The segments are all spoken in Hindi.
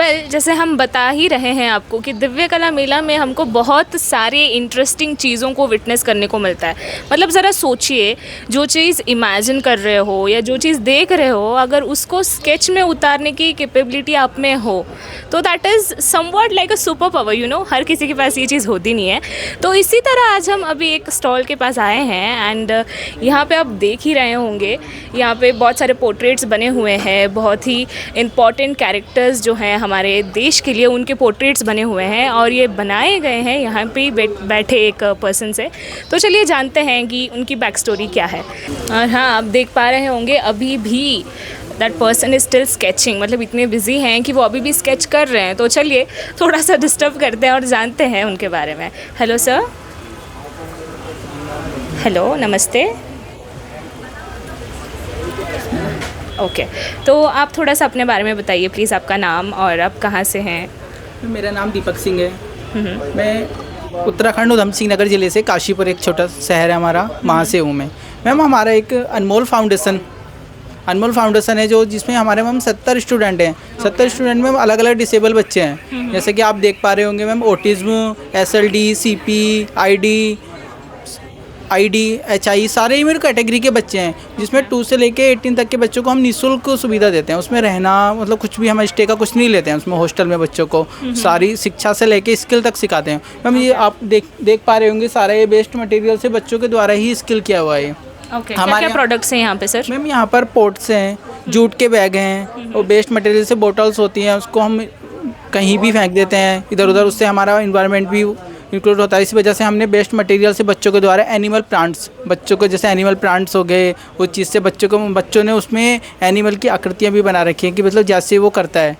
जैसे हम बता ही रहे हैं आपको कि दिव्य कला मेला में हमको बहुत सारे इंटरेस्टिंग चीज़ों को विटनेस करने को मिलता है। मतलब ज़रा सोचिए, जो चीज़ इमेजिन कर रहे हो या जो चीज़ देख रहे हो, अगर उसको स्केच में उतारने की कैपेबिलिटी आप में हो तो that is somewhat like a super power, you know. हर किसी के पास ये चीज़ होती नहीं है। तो इसी तरह आज हम अभी एक स्टॉल के पास आए हैं एंड यहाँ पे आप देख ही रहे होंगे, यहाँ पे बहुत सारे पोर्ट्रेट्स बने हुए हैं। बहुत ही इम्पॉर्टेंट कैरेक्टर्स जो हैं हमारे देश के लिए, उनके पोर्ट्रेट्स बने हुए हैं और ये बनाए गए हैं यहाँ पे बैठे एक पर्सन से। तो चलिए जानते हैं कि उनकी बैक स्टोरी क्या है। और हाँ, आप देख पा रहे होंगे अभी भी that person is still sketching, मतलब इतने बिजी हैं कि वो अभी भी स्केच कर रहे हैं। तो चलिए थोड़ा सा डिस्टर्ब करते हैं और जानते हैं उनके बारे में। Hello sir. हेलो, नमस्ते। ओके, तो आप थोड़ा सा अपने बारे में बताइए प्लीज़, आपका नाम और आप कहाँ से हैं? मेरा नाम दीपक सिंह है। मैं उत्तराखंड उधम सिंह नगर ज़िले से, काशीपुर एक छोटा शहर है हमारा, वहाँ से हूँ मैं। मैम हमारा एक अनमोल फाउंडेशन है जो जिसमें हमारे मैम 70 स्टूडेंट हैं। 70 स्टूडेंट में अलग अलग डिसेबल बच्चे हैं। जैसे कि आप देख पा रहे होंगे ma'am, autism, SLD, CP, ID, HI सारे ही मेरे कैटेगरी के बच्चे हैं, जिसमें 2 से लेके 18 तक के बच्चों को हम निःशुल्क सुविधा देते हैं। उसमें रहना मतलब कुछ भी हम स्टे का कुछ नहीं लेते हैं उसमें। हॉस्टल में बच्चों को सारी शिक्षा से लेके स्किल तक सिखाते हैं। मैम ये आप देख पा रहे होंगे, सारा ये वेस्ट मटेरियल से बच्चों के द्वारा ही स्किल किया हुआ है। ओके, क्या प्रोडक्ट्स हैं यहाँ पे सर? मैम यहाँ पर पोट्स हैं, जूट के बैग हैं और वेस्ट मटेरियल से बोटल्स होती हैं, उसको हम कहीं भी फेंक देते हैं इधर उधर। उससे हमारा इन्वायरमेंट भी इंक्लूड होता है। इसी वजह से हमने वेस्ट मटेरियल से बच्चों के द्वारा एनिमल प्लांट्स, बच्चों को जैसे एनिमल प्लांट्स हो गए, उस चीज़ से बच्चों ने उसमें एनिमल की आकृतियाँ भी बना रखी हैं कि मतलब जैसे वो करता है।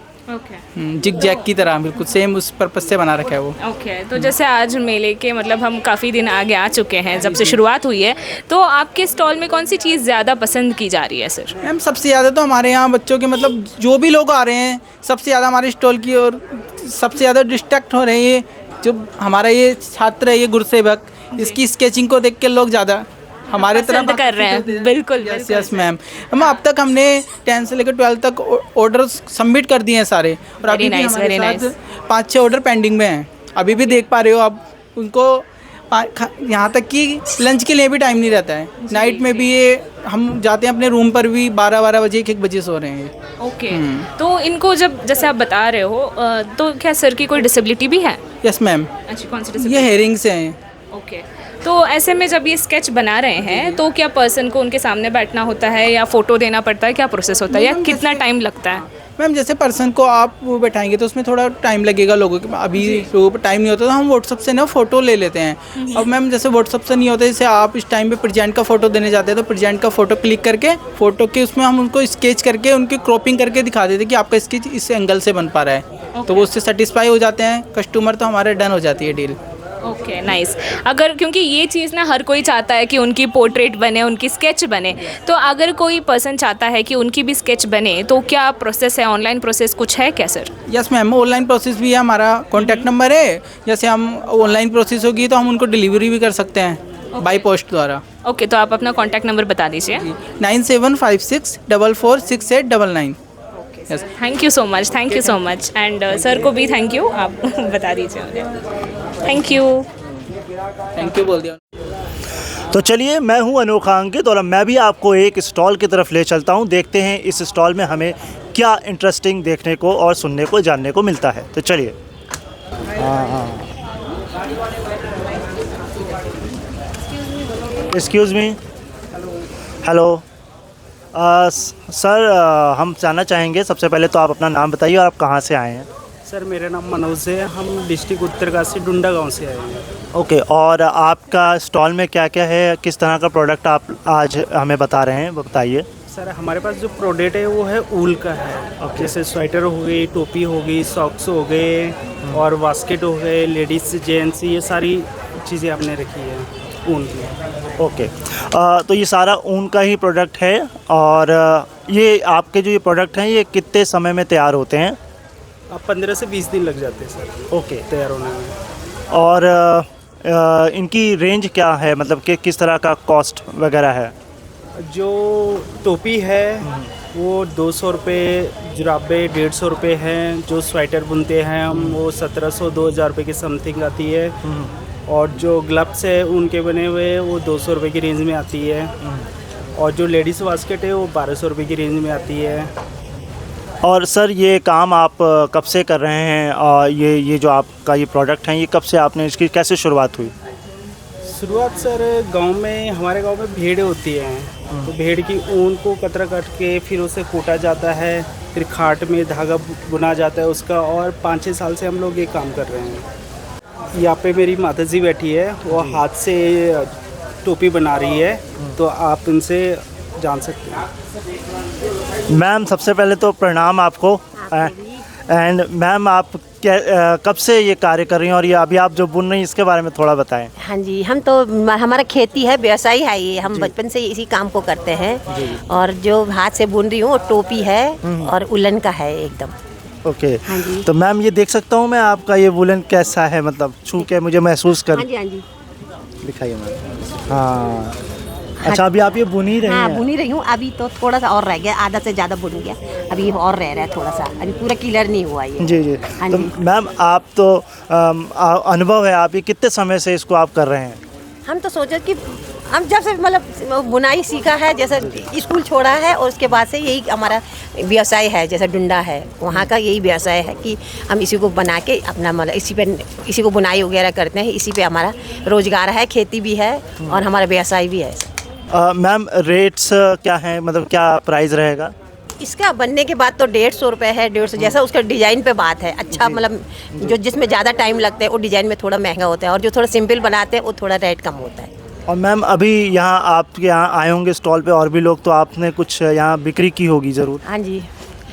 जिग जैग की तरह बिल्कुल सेम उस पर्पस से बना रखा है वो। ओके, तो जैसे आज मेले के मतलब हम काफ़ी दिन आगे आ चुके हैं जब से शुरुआत हुई है, तो आपके स्टॉल में कौन सी चीज़ ज़्यादा पसंद की जा रही है सर? मैम सबसे ज़्यादा तो हमारे यहाँ बच्चों के मतलब जो भी लोग आ रहे हैं, सबसे ज़्यादा हमारे स्टॉल की और सबसे ज़्यादा डिस्ट्रैक्ट हो रहे हैं जो हमारा ये छात्र है, ये गुरुसेवक, इसकी स्केचिंग को देख के लोग ज़्यादा हमारे तरफ कर रहे हैं। बिल्कुल यस मैम। हम अब तक हमने 10 से लेकर 12 तक ऑर्डर सबमिट कर दिए हैं सारे, और अभी भी हमारे साथ 5-6 ऑर्डर पेंडिंग में हैं। अभी भी देख पा रहे हो आप, उनको यहाँ तक कि लंच के लिए भी टाइम नहीं रहता है। नाइट में भी ये हम जाते हैं अपने रूम पर भी 12 बजे 1 बजे सो रहे हैं। ओके, तो इनको जब जैसे आप बता रहे हो तो क्या सर की कोई डिसेबिलिटी भी है? Yes ma'am. अच्छी, कौन सी? ये हेयरिंग से हैं। ओके, तो ऐसे में जब ये स्केच बना रहे हैं तो क्या पर्सन को उनके सामने बैठना होता है या फ़ोटो देना पड़ता है? क्या प्रोसेस होता है या कितना टाइम लगता है? मैम जैसे पर्सन को आप वो बैठाएंगे तो उसमें थोड़ा टाइम लगेगा लोगों के। अभी लोगों पर टाइम नहीं होता तो हम व्हाट्सअप से ना फ़ोटो ले लेते हैं। अब मैम जैसे व्हाट्सअप से नहीं होता, जैसे आप इस टाइम पे प्रेजेंट का फ़ोटो देने जाते हैं तो प्रेजेंट का फ़ोटो क्लिक करके फ़ोटो के उसमें हम उनको स्केच करके उनकी क्रॉपिंग करके दिखा देते हैं कि आपका स्केच इस एंगल से बन पा रहा है। तो वो उससे सेटिस्फाई हो जाते हैं कस्टमर, तो हमारे डन हो जाती है डील। Okay, nice. अगर क्योंकि ये चीज़ ना हर कोई चाहता है कि उनकी पोर्ट्रेट बने, उनकी स्केच बने, तो अगर कोई पर्सन चाहता है कि उनकी भी स्केच बने तो क्या प्रोसेस है? ऑनलाइन प्रोसेस कुछ है क्या sir? Yes ma'am, online process भी है। हमारा कॉन्टैक्ट नंबर है, जैसे हम ऑनलाइन प्रोसेस होगी तो हम उनको डिलीवरी भी कर सकते हैं बाई पोस्ट द्वारा। ओके, तो आप अपना कॉन्टैक्ट नंबर बता दीजिए। 9756446699। Yes, thank you so much and sir को भी थैंक यू, आप बता दीजिए मुझे। थैंक यू बोल दिया। तो चलिए, मैं हूं अनोखा अंकित और मैं भी आपको एक स्टॉल की तरफ ले चलता हूं। देखते हैं इस स्टॉल में हमें क्या इंटरेस्टिंग देखने को और सुनने को, जानने को मिलता है। तो चलिए। Excuse me. हेलो सर, हम जानना चाहेंगे सबसे पहले तो आप अपना नाम बताइए और आप कहाँ से आए हैं? सर मेरा नाम मनोज है, हम डिस्ट्रिक्ट उत्तरकाशी डुंडा गांव से आए हैं। ओके, और आपका स्टॉल में क्या क्या है, किस तरह का प्रोडक्ट आप आज हमें बता रहे हैं, वो बताइए। सर हमारे पास जो प्रोडक्ट है वो है ऊल का है। जैसे स्वेटर हो गई, टोपी हो गई, सॉक्स हो गए और बास्केट हो गए, लेडीज़ जेंट्स, ये सारी चीज़ें आपने रखी है ऊन की। ओके, तो ये सारा ऊन का ही प्रोडक्ट है। और ये आपके जो ये प्रोडक्ट हैं ये कितने समय में तैयार होते हैं? 15 से 20 दिन लग जाते हैं सर ओके, तैयार होने में। और इनकी रेंज क्या है, मतलब कि किस तरह का कॉस्ट वगैरह है? जो टोपी है वो 200 रुपये जुराबे, 150 रुपये हैं। जो स्वेटर बुनते हैं हम, वो 1700-2000 रुपये की समथिंग आती है। और जो ग्लव्स है उनके बने हुए वो 200 रुपये की रेंज में आती है। और जो लेडीज़ बास्केट है वो 1200 रुपये की रेंज में आती है। और सर ये काम आप कब से कर रहे हैं, और ये जो आपका ये प्रोडक्ट है, ये कब से आपने इसकी कैसे शुरुआत हुई? शुरुआत सर गांव में, हमारे गांव में भेड़ होती हैं, तो भेड़ की ऊन को कतरा काट के फिर उसे कूटा जाता है, फिर खाट में धागा बुना जाता है उसका। और 5-6 साल से हम लोग ये काम कर रहे हैं। यहाँ पे मेरी माता जी बैठी है, वो हाथ से टोपी बना रही है, तो आप उनसे जान सकते हैं। मैम सबसे पहले तो प्रणाम आपको। एंड मैम आप कब से ये कार्य कर रही हैं, और ये अभी आप जो बुन रही हैं इसके बारे में थोड़ा बताएं। हाँ जी, हम तो हमारा खेती है, व्यवसाय है ये, हम बचपन से इसी काम को करते हैं। और जो हाथ से बुन रही हूँ वो टोपी है और उलन का है एकदम। ओके। हाँ जी। तो मैम ये देख सकता हूँ मैं आपका ये वुलन कैसा है, मतलब छू के मुझे महसूस कर। हाँ जी, हाँ जी। दिखाइए मैम। हाँ अच्छा, अभी आप ये बुन ही रही हाँ, हैं? बुन ही रही हूँ। अभी तो थोड़ा सा और रह गया, आधा से ज़्यादा बुन गया, अभी और रह रहा है थोड़ा सा, अभी पूरा क्लियर नहीं हुआ ये। जी जी। हाँ तो जी। मैम आप तो अनुभव है, आप ये कितने समय से इसको आप कर रहे हैं? हम तो सोचे कि हम जब से मतलब बुनाई सीखा है, जैसे स्कूल छोड़ा है, और उसके बाद से यही हमारा व्यवसाय है। जैसे डुंडा है, वहाँ का यही व्यवसाय है कि हम इसी को बना के अपना मतलब इसी को बुनाई वगैरह करते हैं। इसी पे हमारा रोजगार है, खेती भी है और हमारा व्यवसाय भी है। मैम रेट्स क्या हैं, मतलब क्या प्राइस रहेगा इसका? बनने के बाद तो 150 रुपये है, 150, जैसा उसका डिज़ाइन पे बात है। अच्छा मतलब जो जिसमें ज़्यादा टाइम लगता है वो डिज़ाइन में थोड़ा महंगा होता है, और जो थोड़ा सिंपल बनाते हैं वो थोड़ा रेट कम होता है। और मैम अभी यहाँ आपके यहाँ आए होंगे स्टॉल पे और भी लोग, तो आपने कुछ यहाँ बिक्री की होगी ज़रूर। हाँ जी,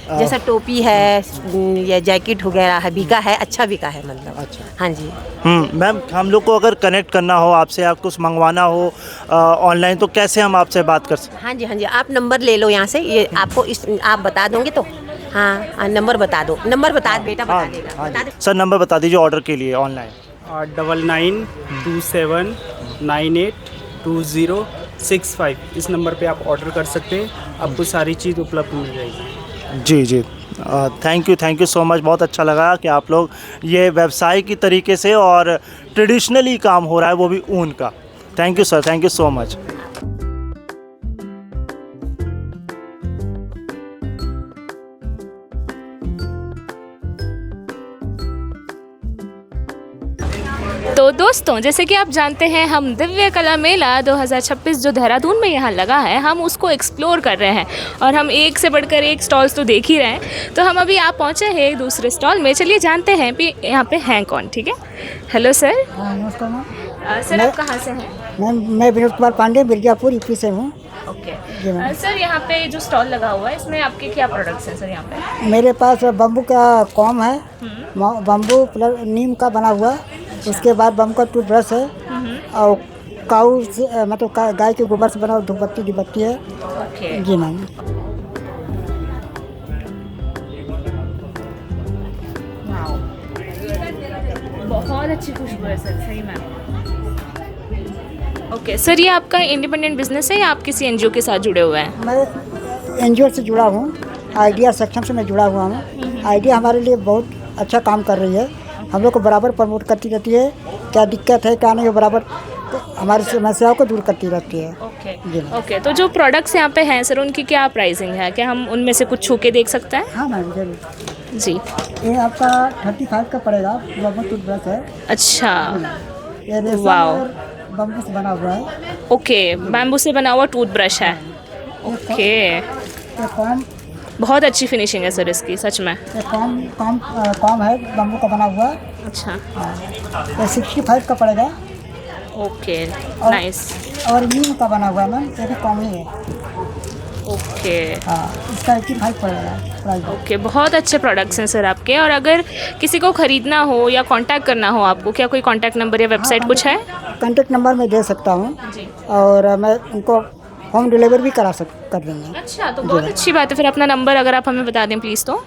जैसा टोपी है या जैकेट वगैरह है, बिका है, अच्छा बिका है मतलब। अच्छा। हाँ जी। मैम हम लोग को अगर कनेक्ट करना हो आपसे या कुछ मंगवाना हो ऑनलाइन, तो कैसे हम आपसे बात कर सकते? हाँ जी, हाँ जी, आप नंबर ले लो यहाँ से, ये आपको आप बता दोगे तो। हाँ, नंबर बता दो, नंबर बता बेटा बता देगा। हाँ बता जी। सर नंबर बता दीजिए ऑर्डर के लिए ऑनलाइन। 9927982065 इस नंबर पे आप ऑर्डर कर सकते हैं, आपको सारी चीज़ उपलब्ध मिल जाएगी। जी जी, थैंक यू सो मच। बहुत अच्छा लगा कि आप लोग ये व्यवसाय की तरीके से और ट्रेडिशनली काम हो रहा है, वो भी ऊन का। Thank you sir, thank you so much. तो दोस्तों, जैसे कि आप जानते हैं, हम दिव्य कला मेला 2026 जो देहरादून में यहाँ लगा है, हम उसको एक्सप्लोर कर रहे हैं और हम एक से बढ़कर एक स्टॉल्स तो देख ही रहे हैं। तो हम अभी आप पहुँचे हैं एक दूसरे स्टॉल में, चलिए जानते हैं कि यहाँ पे हैं कौन। ठीक है, हेलो सर। नमस्कार मैम। सर आप कहाँ से हैं? मैं विनोद कुमार पांडे, मिर्जापुर यूपी से हूँ। ओके जी मैम। सर, यहाँ पे जो स्टॉल लगा हुआ है इसमें आपके क्या प्रोडक्ट्स हैं सर यहाँ पे? मेरे पास बम्बू का कॉम है, बम्बू प्लस नीम का बना हुआ, उसके बाद बम्बू का टूथब्रश है, और काऊ से मतलब गाय के गोबर से बना हुआ धूपबत्ती डिबत्ती है। ओके जी मैम। बहुत अच्छी खुशबू है सर, सही में। ओके सर, ये आपका इंडिपेंडेंट बिजनेस है या आप किसी एनजीओ के साथ जुड़े हुए हैं? मैं एनजीओ से जुड़ा हूँ, आइडिया सक्षम से मैं जुड़ा हुआ हूँ। आइडिया हमारे लिए बहुत अच्छा काम कर रही है, हम लोग को बराबर प्रमोट करती रहती है, क्या दिक्कत है क्या नहीं है, बराबर हमारी समस्याओं को दूर करती रहती है। जी मैम। ओके, तो जो प्रोडक्ट्स यहाँ पे हैं सर, उनकी क्या प्राइसिंग है? क्या हम उनमें से कुछ छू के देख सकते हैं? हाँ मैम, जरूर। जी। ये आपका 35 का पड़ेगा, बम्बू टूथब्रश है। अच्छा, ये रेशम वाओ। और बम्बू से बना हुआ है। ओके, बैम्बू से बना हुआ टूथब्रश है। ओके, ये बहुत अच्छी फिनिशिंग है सर इसकी, सच में। कॉम है, बम्बू का बना हुआ। अच्छा, ये 65 का पड़ेगा। ओके, और- नाइस। और नीम का बना हुआ है मैम, ये भी कॉम ही है। ओके हाँ, इसका 85 पड़ेगा प्राइस। ओके, बहुत अच्छे प्रोडक्ट्स हैं सर आपके। और अगर किसी को ख़रीदना हो या कांटेक्ट करना हो आपको, क्या कोई कांटेक्ट नंबर या वेबसाइट कुछ है? कॉन्टेक्ट नंबर मैं दे सकता हूँ, जी। और मैं उनको होम डिलीवरी भी कर देंगे। अच्छा, तो बहुत अच्छी बात है। फिर अपना नंबर अगर आप हमें बता दें प्लीज़ तो।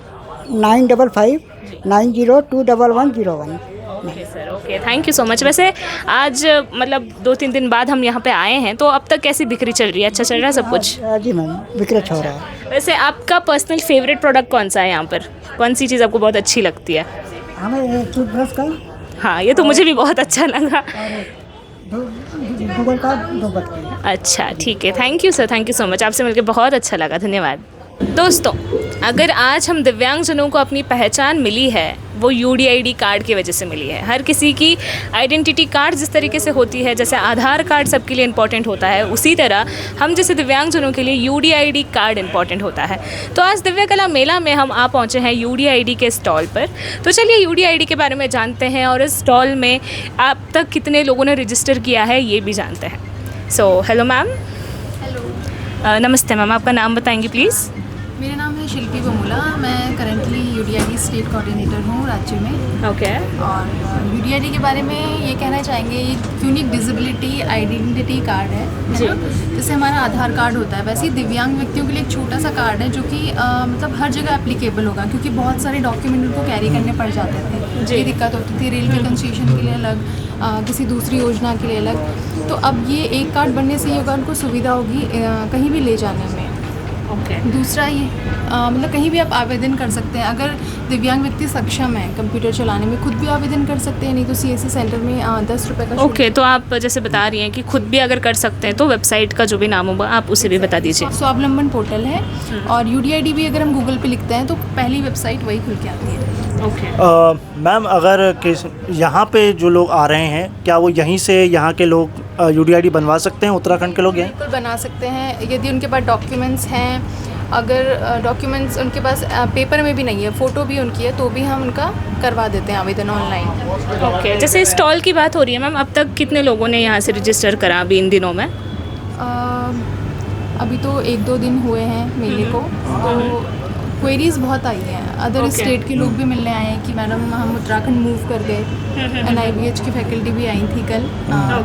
9559021101। Okay sir, okay, thank you so much. वैसे आज मतलब 2-3 दिन बाद हम यहाँ पे आए हैं, तो अब तक कैसी बिक्री चल रही है? अच्छा चल रहा है सब कुछ? जी मैम, विक्रय हो रहा है। वैसे आपका पर्सनल फेवरेट प्रोडक्ट कौन सा है यहाँ पर? कौन सी चीज़ आपको बहुत अच्छी लगती है? हमें टूथब्रश का हाँ, ये तो मुझे भी बहुत अच्छा लगा। गूगल का 2 बटन। अच्छा, ठीक है, thank you sir, thank you so much. आपसे मिलकर बहुत अच्छा लगा, धन्यवाद। दोस्तों, अगर आज हम दिव्यांगजनों को अपनी पहचान मिली है, वो UDID कार्ड की वजह से मिली है। हर किसी की आइडेंटिटी कार्ड जिस तरीके से होती है, जैसे आधार कार्ड सबके लिए इम्पॉर्टेंट होता है, उसी तरह हम जैसे दिव्यांगजनों के लिए UDID कार्ड इम्पॉर्टेंट होता है। तो आज दिव्य कला मेला में हम आ पहुँचे हैं UDID के स्टॉल पर। तो चलिए UDID के बारे में जानते हैं और इस स्टॉल में अब तक कितने लोगों ने रजिस्टर किया है ये भी जानते हैं। So hello ma'am. हेलो, नमस्ते मैम, आपका नाम बताएंगी प्लीज़? मेरा नाम है शिल्पी बमुला। मैं करंटली UDID स्टेट कोऑर्डिनेटर हूँ राज्य में। ओके। और UDID के बारे में ये कहना चाहेंगे, ये यूनिक डिसेबिलिटी आइडेंटिटी कार्ड है ना? जैसे हमारा आधार कार्ड होता है, वैसे ही दिव्यांग व्यक्तियों के लिए एक छोटा सा कार्ड है जो कि मतलब हर जगह एप्लीकेबल होगा, क्योंकि बहुत सारे डॉक्यूमेंट उनको कैरी करने पड़ जाते थे। ये दिक्कत होती थी, रेलवे कंसेशन के लिए अलग, किसी दूसरी योजना के लिए अलग। तो अब ये एक कार्ड बनने से ये होगा, उनको सुविधा होगी कहीं भी ले जाने में। ओके। दूसरा ये मतलब कहीं भी आप आवेदन कर सकते हैं। अगर दिव्यांग व्यक्ति सक्षम है कंप्यूटर चलाने में, खुद भी आवेदन कर सकते हैं, नहीं तो CSC सेंटर में 10 रुपये का। ओके, तो आप जैसे बता रही हैं कि खुद भी अगर कर सकते हैं, तो वेबसाइट का जो भी नाम होगा आप उसे भी बता दीजिए। स्वावलंबन पोर्टल है, और UDID भी अगर हम गूगल पे लिखते हैं तो पहली वेबसाइट वही खुल के आती है। ओके। मैम, अगर यहाँ पे जो लोग आ रहे हैं, क्या वो यहीं से यहाँ के लोग UDID बनवा सकते हैं? उत्तराखंड के लोग यहीं बिल्कुल बना सकते हैं, यदि उनके पास डॉक्यूमेंट्स हैं। अगर डॉक्यूमेंट्स उनके पास पेपर में भी नहीं है, फ़ोटो भी उनकी है, तो भी हम उनका करवा देते हैं आवेदन ऑनलाइन। ओके, जैसे स्टॉल की बात हो रही है मैम, अब तक कितने लोगों ने यहाँ से रजिस्टर करा अभी इन दिनों में? अभी तो 1-2 दिन हुए हैं मेले को, तो क्वेरीज बहुत आई हैं। अदर स्टेट के लोग भी मिलने आए हैं कि मैडम हम उत्तराखंड मूव कर गए। NIBH की फैकल्टी भी आई थी कल।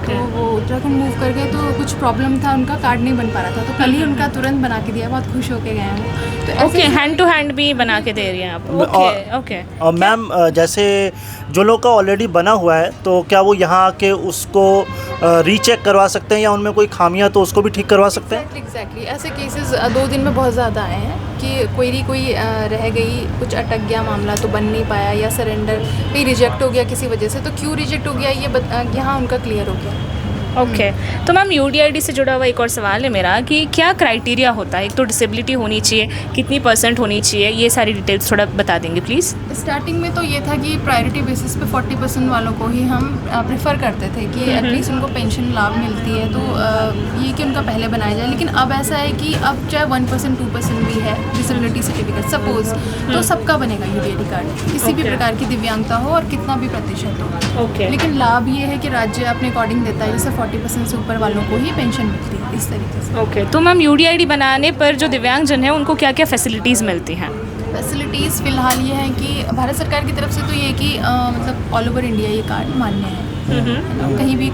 तो वो उत्तराखंड मूव कर गए, तो कुछ प्रॉब्लम था, उनका कार्ड नहीं बन पा रहा था, तो कल ही उनका तुरंत बना के दिया, बहुत खुश होके गए हैं। तो ओके, हैंड टू हैंड भी बना के दे रही हैं आप? Okay okay. और मैम, जैसे जो लोग का ऑलरेडी बना हुआ है, तो क्या वो यहाँ आके उसको रीचेक करवा सकते हैं, या उनमें कोई खामियां तो उसको भी ठीक करवा सकते हैं? एग्जैक्टली ऐसे केसेस 2 दिन में बहुत ज़्यादा आए हैं कि क्वेरी कोई रह गई, कुछ अटक गया मामला, तो बन नहीं पाया, या सरेंडर कहीं रिजेक्ट हो गया किसी वजह से, तो क्यों रिजेक्ट हो गया ये यहाँ उनका क्लियर हो गया। ओके। तो मैम UDID से जुड़ा हुआ एक और सवाल है मेरा कि क्या क्राइटेरिया होता है? एक तो डिसेबिलिटी होनी चाहिए, कितनी % होनी चाहिए, ये सारी डिटेल्स थोड़ा बता देंगे प्लीज़? स्टार्टिंग में तो ये था कि प्रायोरिटी बेसिस पे 40% वालों को ही हम प्रेफर करते थे कि एटलीस्ट उनको पेंशन लाभ मिलती है, तो ये कि उनका पहले बनाया जाए। लेकिन अब ऐसा है कि अब चाहे 1% 2% भी है डिसेबिलिटी सर्टिफिकेट सपोज, तो सबका बनेगा UDID कार्ड, किसी भी प्रकार की दिव्यांगता हो और कितना भी प्रतिशत हो। ओके। लेकिन लाभ ये है कि राज्य अपने अकॉर्डिंग देता है, जैसे 40% से ऊपर वालों को ही पेंशन मिलती है, इस तरीके से। ओके, तो मैम UDID बनाने पर जो दिव्यांगजन है उनको क्या क्या फैसिलिटीज़ मिलती हैं? फैसिलिटीज़ फ़िलहाल ये है कि भारत सरकार की तरफ से तो ये कि मतलब ऑल ओवर इंडिया ये कार्ड मान्य है। कहीं भी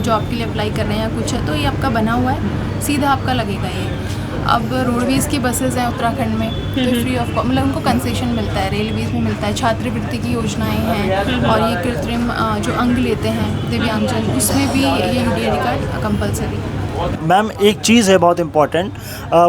जॉब के लिए अप्लाई कर रहे हैं या कुछ है, तो ये आपका बना हुआ है, सीधा आपका लगेगा ये। अब रोडवेज़ की बसेस हैं उत्तराखंड में, तो फ्री ऑफ मतलब उनको कंसेशन मिलता है, रेलवेज़ में मिलता है, छात्रवृत्ति की योजनाएं हैं, और ये कृत्रिम जो अंग लेते हैं दिव्यांगजन, उसमें भी ये UDID कार्ड कंपलसरी है। मैम, एक चीज़ है बहुत इम्पॉर्टेंट,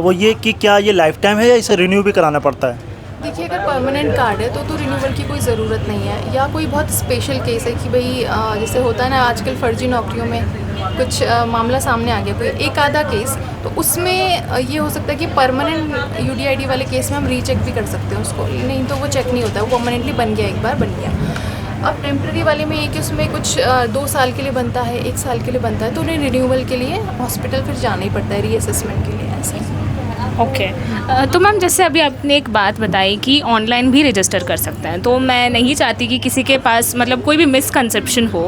वो ये कि क्या ये लाइफ टाइम है या इसे रिन्यू भी कराना पड़ता है? देखिए, अगर परमानेंट कार्ड है तो रिन्यूअल की कोई ज़रूरत नहीं है, या कोई बहुत स्पेशल केस है कि भाई जैसे होता है ना आजकल फर्जी नौकरियों में कुछ मामला सामने आ गया, कोई एक आधा केस, तो उसमें ये हो सकता है कि परमानेंट UDID वाले केस में हम रीचेक भी कर सकते हैं उसको, नहीं तो वो चेक नहीं होता, वो परमानेंटली बन गया, एक बार बन गया। अब टेम्प्रेरी वाले में ये कि उसमें कुछ 2 साल के लिए बनता है, 1 साल के लिए बनता है, तो उन्हें रिन्यूअल के लिए हॉस्पिटल फिर जाना ही पड़ता है रीअसेसमेंट के लिए, ऐसे। ओके। तो मैम, जैसे अभी आपने एक बात बताई कि ऑनलाइन भी रजिस्टर कर सकते हैं, तो मैं नहीं चाहती कि किसी के पास मतलब कोई भी मिसकंसेप्शन हो,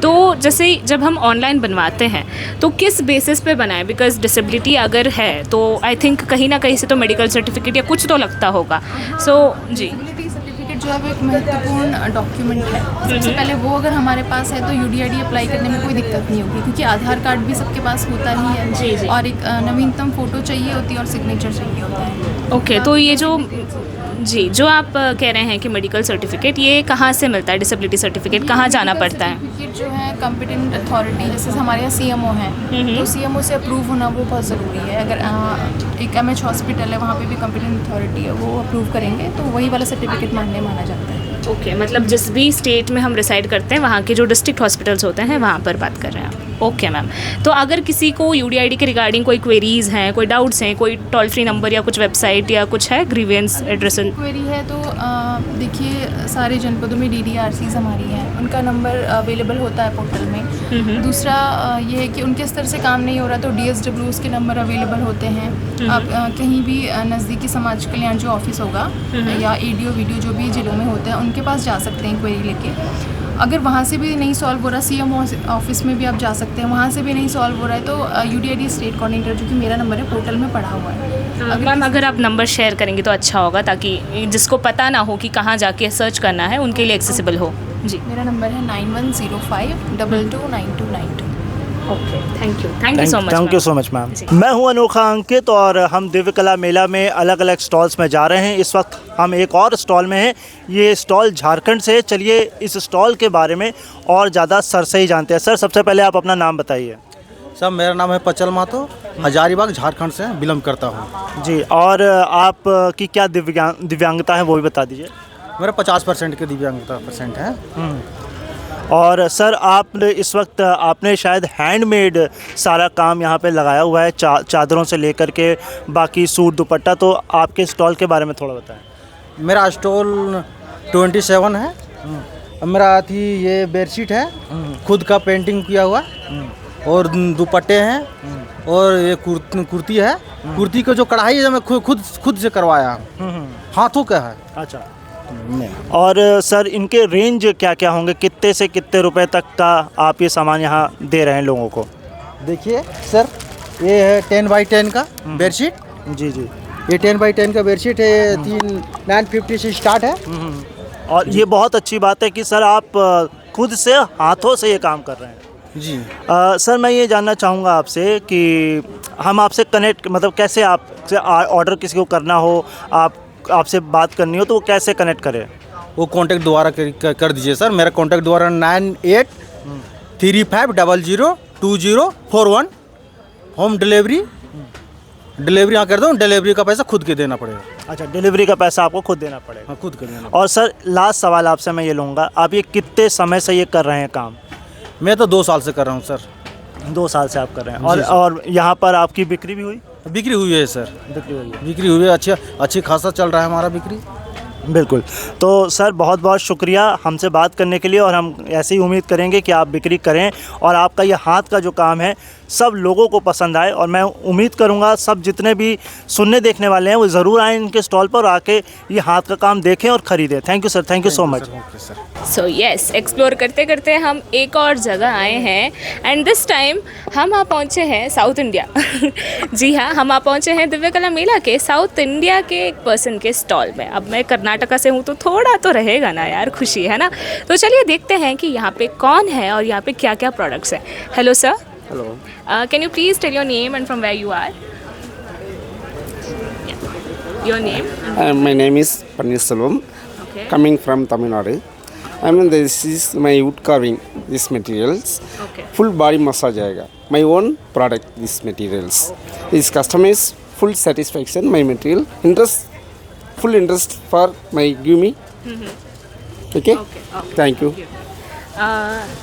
तो जैसे जब हम ऑनलाइन बनवाते हैं तो किस बेसिस पे बनाएं? बिकॉज डिसेबिलिटी अगर है तो आई थिंक कहीं ना कहीं से तो मेडिकल सर्टिफिकेट या कुछ तो लगता होगा। सो जी, सर्टिफिकेट जो है वो एक महत्वपूर्ण डॉक्यूमेंट है। सबसे पहले वो अगर हमारे पास है तो UDID अप्लाई करने में कोई दिक्कत नहीं होगी, क्योंकि आधार कार्ड भी सबके पास होता ही है। जी, जी। और एक नवीनतम फ़ोटो चाहिए होती है और सिग्नेचर चाहिए होता है। ओके, तो ये जो जी, जो आप कह रहे हैं कि मेडिकल सर्टिफिकेट, ये कहाँ से मिलता है? डिसेबिलिटी सर्टिफिकेट कहाँ जाना पड़ता है? सर्टिफिकेट जो है कॉम्पिटेंट अथॉरिटी, जैसे हमारे यहाँ सीएमओ हैं, तो सीएमओ से अप्रूव होना वो बहुत ज़रूरी है। अगर एक एमएच हॉस्पिटल है, वहाँ पे भी कॉम्पिटेंट अथॉरिटी है, वो अप्रूव करेंगे तो वही वाला सर्टिफिकेट माना जाता है। ओके, मतलब जिस भी स्टेट में हम रिसाइड करते हैं वहाँ के जो डिस्ट्रिक्ट हॉस्पिटल्स होते हैं वहाँ पर बात कर रहे हैं आप। ओके मैम, तो अगर किसी को यूडीआईडी के रिगार्डिंग कोई क्वेरीज हैं, कोई डाउट्स हैं, कोई टोल फ्री नंबर या कुछ वेबसाइट या कुछ है ग्रीवेंस एड्रेस? क्वेरी है तो देखिए सारे जनपदों में डीडीआरसीज हमारी हैं, उनका नंबर अवेलेबल होता है पोर्टल में। दूसरा ये है कि उनके स्तर से काम नहीं हो रहा तो डीएसडब्ल्यूज के नंबर अवेलेबल होते हैं। आप कहीं भी नज़दीकी समाज कल्याण जो ऑफिस होगा या एडीओ वीडियो जो भी जिलों में होते हैं उनके पास जा सकते हैं क्वेरी लेके। अगर वहाँ से भी नहीं सॉल्व हो रहा, सीएमओ ऑफिस में भी आप जा सकते हैं, वहाँ से भी नहीं सॉल्व हो रहा है तो यूडीआईडी स्टेट कोऑर्डिनेटर जो कि मेरा नंबर है पोर्टल में पड़ा हुआ है। मैम अगर आप नंबर शेयर करेंगे तो अच्छा होगा, ताकि जिसको पता ना हो कि कहाँ जाके सर्च करना है उनके लिए एक्सेसिबल हो। जी, मेरा नंबर है 9105229292। Okay, thank you so much. Thank you so much ma'am. मैं हूं अनोखा अंकित और हम दिव्य कला मेला में अलग अलग स्टॉल्स में जा रहे हैं। इस वक्त हम एक और स्टॉल में हैं। ये स्टॉल झारखंड से है। चलिए इस स्टॉल के बारे में और ज़्यादा सर से ही जानते हैं। सर, सबसे पहले आप अपना नाम बताइए। सर, मेरा नाम है पचल मातो, हजारीबाग झारखंड से बिलोंग करता हूँ जी, और आप की क्या दिव्यांगता है वो भी बता दीजिए। मेरा 50% की दिव्यांगता % है। और सर, आप इस वक्त आपने शायद हैंडमेड सारा काम यहाँ पे लगाया हुआ है, चादरों से लेकर के बाकी सूट दुपट्टा, तो आपके स्टॉल के बारे में थोड़ा बताएं। मेरा स्टॉल 27 है। मेरा ये बेडशीट है, खुद का पेंटिंग किया हुआ, और दुपट्टे हैं, और ये कुर्ती है। कुर्ती का जो कढ़ाई है मैं खुद से करवाया, हाथों का है। अच्छा, और सर इनके रेंज क्या क्या होंगे? कितने से कितने रुपए तक का आप ये सामान यहाँ दे रहे हैं लोगों को? देखिए सर, ये है 10x10 का बेडशीट। जी जी, ये 10x10 का बेडशीट है, 950 से स्टार्ट है। और ये बहुत अच्छी बात है कि सर आप खुद से हाथों से ये काम कर रहे हैं। जी सर, मैं ये जानना चाहूँगा आपसे कि हम आपसे कनेक्ट, मतलब कैसे आपसे ऑर्डर किसी को करना हो, आपसे बात करनी हो तो वो कैसे कनेक्ट करें? वो कॉन्टैक्ट द्वारा कर दीजिए सर। मेरा कॉन्टैक्ट द्वारा 9835002041। होम डिलीवरी यहाँ कर दो। डिलीवरी का पैसा खुद के देना पड़ेगा। अच्छा, डिलीवरी का पैसा आपको खुद देना पड़ेगा? हाँ, खुद के देना। और सर लास्ट सवाल आपसे मैं ये लूँगा, आप ये कितने समय से ये कर रहे हैं काम? मैं तो 2 साल से कर रहा हूँ सर। 2 साल से आप कर रहे हैं। और यहाँ पर आपकी बिक्री भी हुई? बिक्री हुई है सर, बिक्री हुई है। अच्छी खासा चल रहा है हमारा बिक्री। बिल्कुल। तो सर बहुत बहुत शुक्रिया हमसे बात करने के लिए, और हम ऐसे ही उम्मीद करेंगे कि आप बिक्री करें और आपका ये हाथ का जो काम है सब लोगों को पसंद आए। और मैं उम्मीद करूंगा सब जितने भी सुनने देखने वाले हैं वो ज़रूर आएँ इनके स्टॉल पर, आके ये हाथ का काम देखें और ख़रीदें। Thank you sir, thank you so much. So yes, explore करते करते हम एक और जगह आए हैं, एंड दिस टाइम हम आ पहुँचे हैं साउथ इंडिया। जी हाँ, हम आ पहुँचे हैं दिव्य कला मेला के साउथ इंडिया के एक पर्सन के स्टॉल में। अब मैं कर्नाटका से हूँ तो थोड़ा तो रहेगा ना यार, खुशी है ना। तो चलिए देखते हैं कि यहाँ पे कौन है और यहाँ पे क्या क्या प्रोडक्ट्स हैं। Hello sir. Hello. Can you please tell your name and from where you are? Your name? My name is Panneerselvam. Okay. Coming from Tamil Nadu. This is my wood carving. These materials. Okay. Full body massage आएगा. My own product. These materials. This customer is full satisfaction. My material full interest for my give me. Okay. Thank you.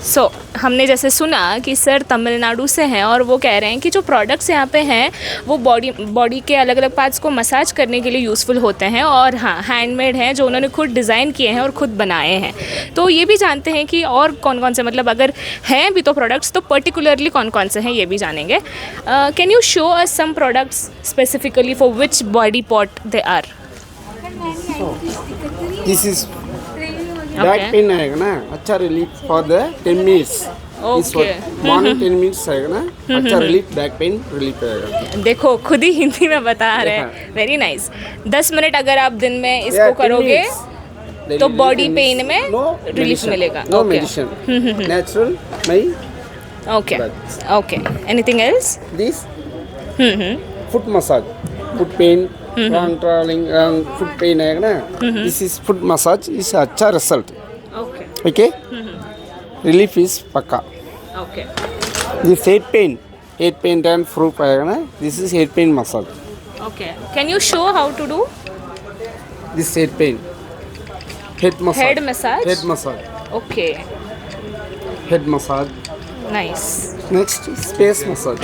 सो हमने जैसे सुना कि सर तमिलनाडु से हैं और वो कह रहे हैं कि जो प्रोडक्ट्स यहाँ पे हैं वो बॉडी के अलग अलग पार्ट्स को मसाज करने के लिए यूज़फुल होते हैं, और हाँ हैंडमेड हैं, जो उन्होंने खुद डिज़ाइन किए हैं और ख़ुद बनाए हैं। तो ये भी जानते हैं कि और कौन कौन से, मतलब अगर हैं भी तो प्रोडक्ट्स तो पर्टिकुलरली कौन कौन से हैं ये भी जानेंगे। Can you show us some products specifically for which body part they are? This is back pain आएगा ना, अच्छा relief for the 10 minutes. Okay. Morning 10 minutes आएगा ना, अच्छा रिलीफ, बैक पेन रिलीफ आएगा। देखो खुद ही हिंदी में बता रहे हैं, वेरी नाइस। 10 मिनट अगर आप दिन में इसको करोगे तो बॉडी पेन में रिलीफ मिलेगा। नो मेडिसिन, नेचुरल मई। Okay okay, anything else? This foot massage, foot pain, wrong traveling, wrong foot pain है ना, this is foot massage is अच्छा result. Okay. Okay, relief is पक्का. Okay. This head pain and proof आएगा ना, this is head pain massage. Okay. Can you show how to do This head pain, head massage. head massage? Head massage. Okay. Head massage. Nice. Next, space massage.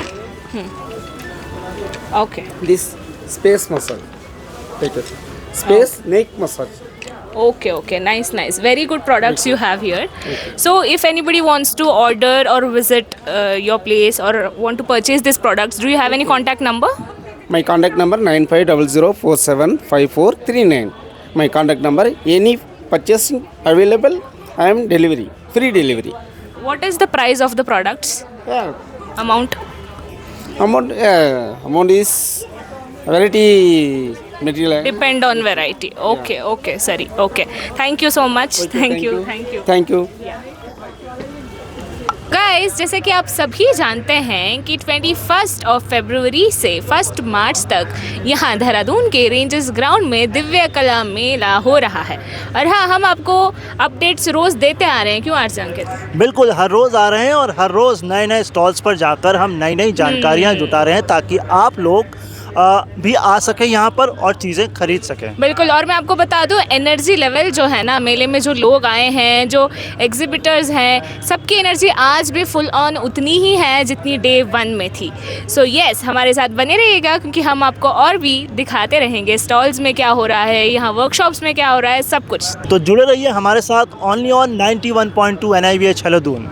Okay. This space massage. Take it. Space neck massage. Okay, okay, nice. Very good products you have here. So, if anybody wants to order or visit your place or want to purchase these products, do you have any contact number? My contact number 9500475439. My contact number. Any purchasing available, I am delivery. Free delivery. What is the price of the products? Yeah. Amount? Amount is variety material. Depend on variety. Okay, okay, sorry. Okay. Thank you so much. Thank you. Thank you. Guys, जैसे कि आप सभी जानते हैं कि 21 फरवरी से 1 मार्च तक यहाँ देहरादून के रेंजर्स ग्राउंड में दिव्य कला मेला हो रहा है। और हाँ, हम आपको अपडेट्स रोज़ देते आ रहे हैं। क्यों आर्ज अंकित? बिल्कुल, हर रोज़ आ रहे हैं और हर रोज़ नए स्टॉल्स पर जाकर हम नई जानकारियाँ जुटा रहे हैं ताकि आप लोग भी आ सकें यहाँ पर और चीज़ें खरीद सकें। बिल्कुल। और मैं आपको बता दूं, एनर्जी लेवल जो है ना, मेले में जो लोग आए हैं, जो एग्जिबिटर्स हैं, सबकी एनर्जी आज भी फुल ऑन उतनी ही है जितनी डे 1 में थी। सो यस, हमारे साथ बने रहिएगा क्योंकि हम आपको और भी दिखाते रहेंगे स्टॉल्स में क्या हो रहा है, यहाँ वर्कशॉप्स में क्या हो रहा है, सब कुछ। तो जुड़े रहिए हमारे साथ ओनली ऑन 91.2 NIVH हेलोदून।